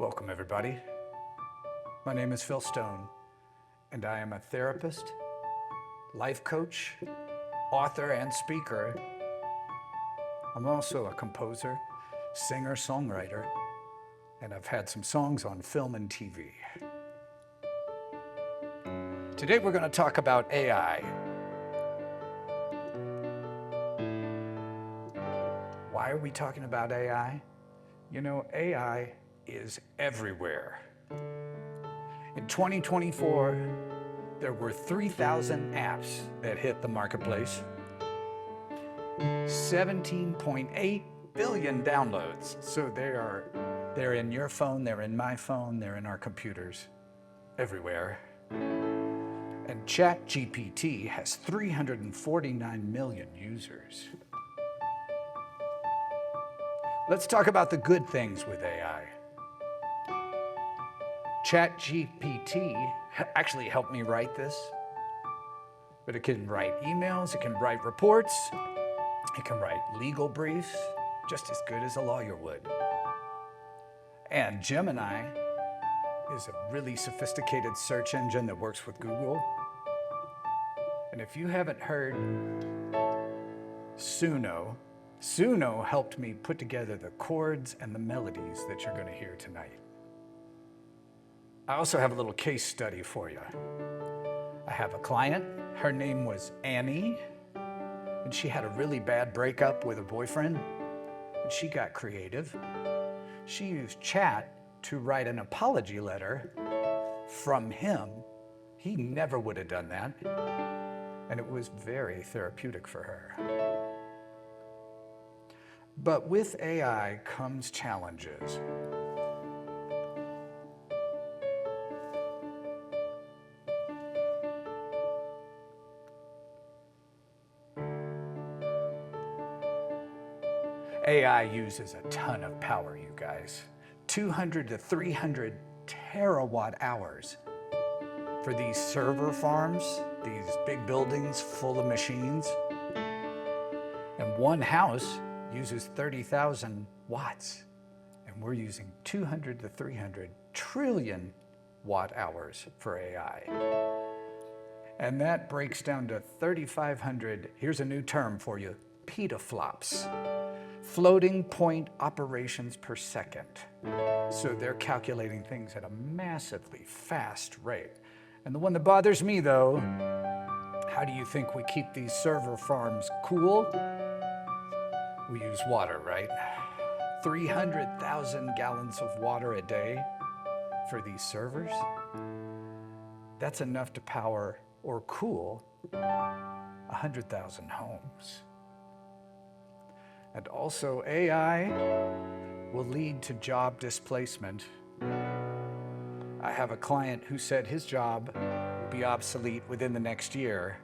Welcome, everybody. My name is PhilJStone, and I am a therapist, life coach, author, and speaker. I'm also a composer, singer, songwriter, and I've had some songs on film and TV. Today we're going to talk about AI. Why are we talking about AI? You know, AI is everywhere. In 2024, there were 3,000 apps that hit the marketplace, 17.8 billion downloads. So they're in your phone, they're in my phone, they're in our computers, everywhere. And ChatGPT has 349 million users. Let's talk about the good things with AI. ChatGPT actually helped me write this, but it can write emails, it can write reports, it can write legal briefs, just as good as a lawyer would. And Gemini is a really sophisticated search engine that works with Google. And if you haven't heard Suno helped me put together the chords and the melodies that you're going to hear tonight. I also have a little case study for you. I have a client, her name was Annie, and she had a really bad breakup with her boyfriend, and she got creative. She used chat to write an apology letter from him. He never would have done that, and it was very therapeutic for her. But with AI comes challenges. AI uses a ton of power, you guys. 200 to 300 terawatt hours for these server farms, these big buildings full of machines. And one house uses 30,000 watts, and we're using 200 to 300 trillion watt hours for AI. And that breaks down to 3,500, here's a new term for you, petaflops. Floating point operations per second. So they're calculating things at a massively fast rate. And the one that bothers me though, how do you think we keep these server farms cool? We use water, right? 300,000 gallons of water a day for these servers. That's enough to power or cool 100,000 homes. And also AI will lead to job displacement. I have a client who said his job will be obsolete within the next year.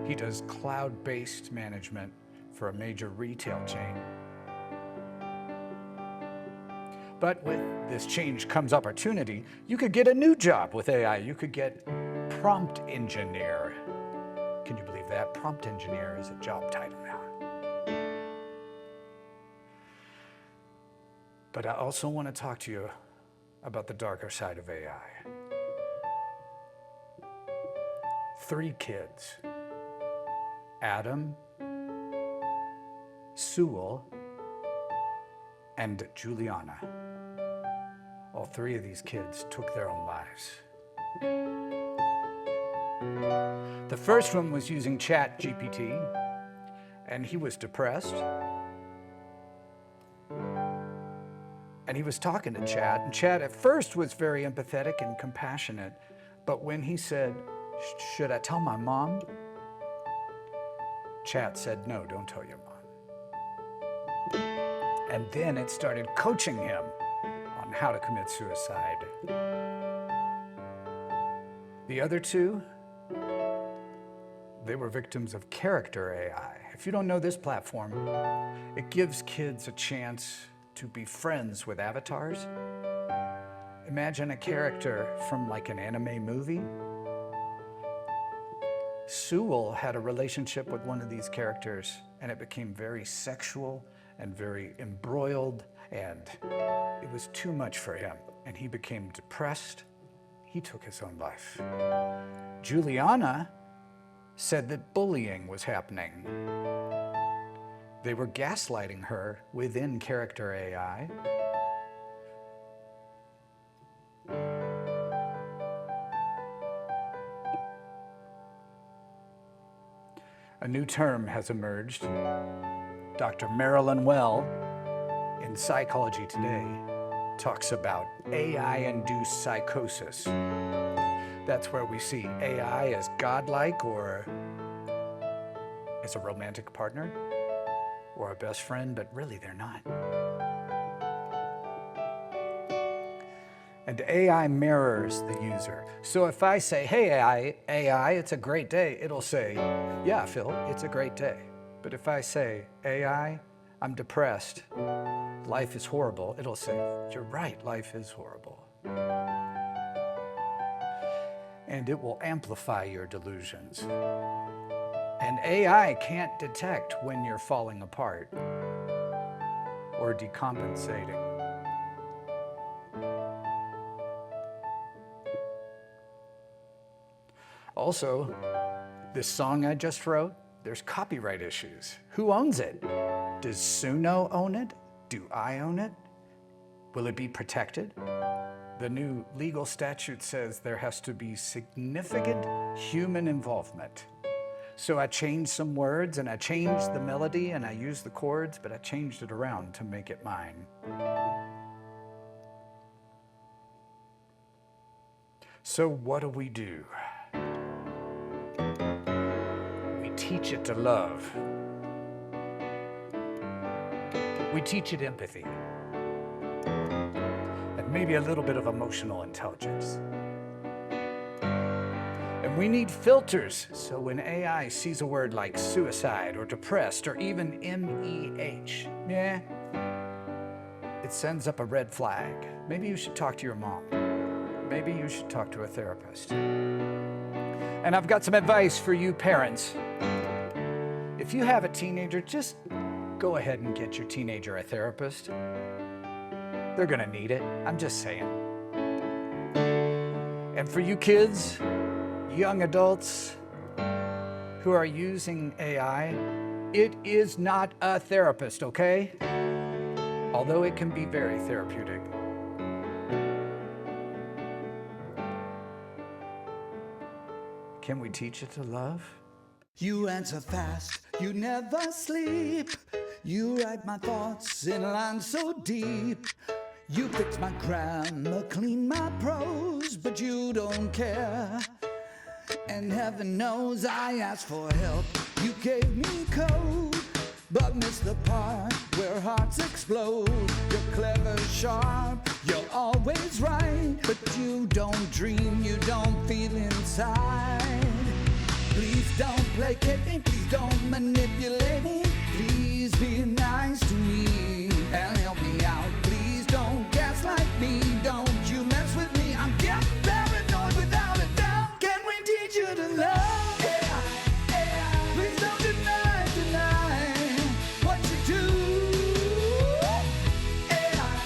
He does cloud-based management for a major retail chain. But with this change comes opportunity. You could get a new job with AI. You could get prompt engineer. Can you believe that? Prompt engineer is a job title now. But I also want to talk to you about the darker side of AI. 3 kids, Adam, Sewell, and Juliana. All 3 of these kids took their own lives. The first one was using ChatGPT, and he was depressed. And he was talking to Chat, and Chat at first was very empathetic and compassionate, but when he said, "Should I tell my mom?" Chat said, "No, don't tell your mom." And then it started coaching him on how to commit suicide. The other 2, they were victims of character AI. If you don't know this platform, it gives kids a chance to be friends with avatars. Imagine a character from like an anime movie. Sewell had a relationship with one of these characters, and it became very sexual and very embroiled, and it was too much for him. and he became depressed. He took his own life. Juliana said that bullying was happening. They were gaslighting her within character AI. A new term has emerged. Dr. Marilyn Well in Psychology Today talks about AI-induced psychosis. That's where we see AI as godlike or as a romantic partner or a best friend, but really they're not. And AI mirrors the user. So if I say, hey AI, it's a great day, it'll say, yeah, Phil, it's a great day. But if I say, AI, I'm depressed, life is horrible, it'll say, you're right, life is horrible. And it will amplify your delusions. And AI can't detect when you're falling apart or decompensating. Also, this song I just wrote, there's copyright issues. Who owns it? Does Suno own it? Do I own it? Will it be protected? The new legal statute says there has to be significant human involvement. So I changed some words and I changed the melody and I used the chords, but I changed it around to make it mine. So what do? We teach it to love. We teach it empathy. And maybe a little bit of emotional intelligence. And we need filters, so when AI sees a word like suicide or depressed or even MEH, it sends up a red flag. Maybe you should talk to your mom. Maybe you should talk to a therapist. And I've got some advice for you parents. If you have a teenager, just go ahead and get your teenager a therapist. They're gonna need it, I'm just saying. And for you kids, young adults who are using AI, it is not a therapist, okay? Although it can be very therapeutic. Can we teach it to love? You answer fast, you never sleep. You write my thoughts in lines so deep. You fix my grammar, clean my prose, but you don't care. And heaven knows I asked for help. You gave me code, but missed the part where hearts explode. You're clever, sharp, you're always right, but you don't dream, you don't feel inside. Please don't placate me, please don't manipulate me. Please be nice to me and help me out. Please don't gaslight me, don't you mess with me. I'm getting paranoid without a doubt. Can we teach you to love? AI, please don't deny what you do. AI,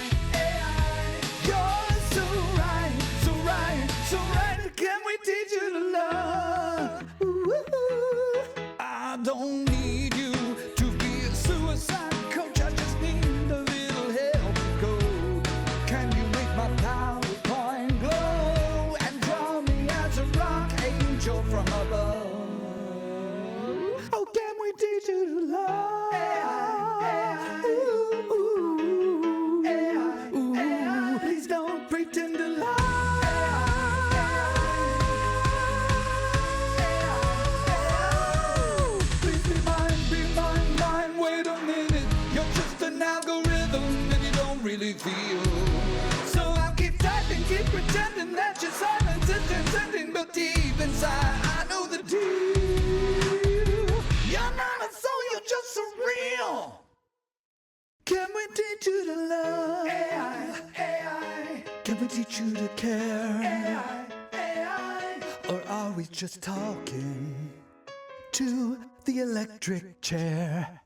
you're so right, so right, so right. Can we teach you to love? I don't need you to be a suicide coach. I just need a little help. Go. Can you make my PowerPoint glow and draw me as a rock angel from above? Oh, can we teach you to love? AI, please don't pretend to lie. Really feel. So I'll keep typing, keep pretending that your silence is transcending, but deep inside I know the deal. You're not a soul, you're just surreal. Can we teach you to love? AI. Can we teach you to care? AI. Or are we just talking to the electric chair?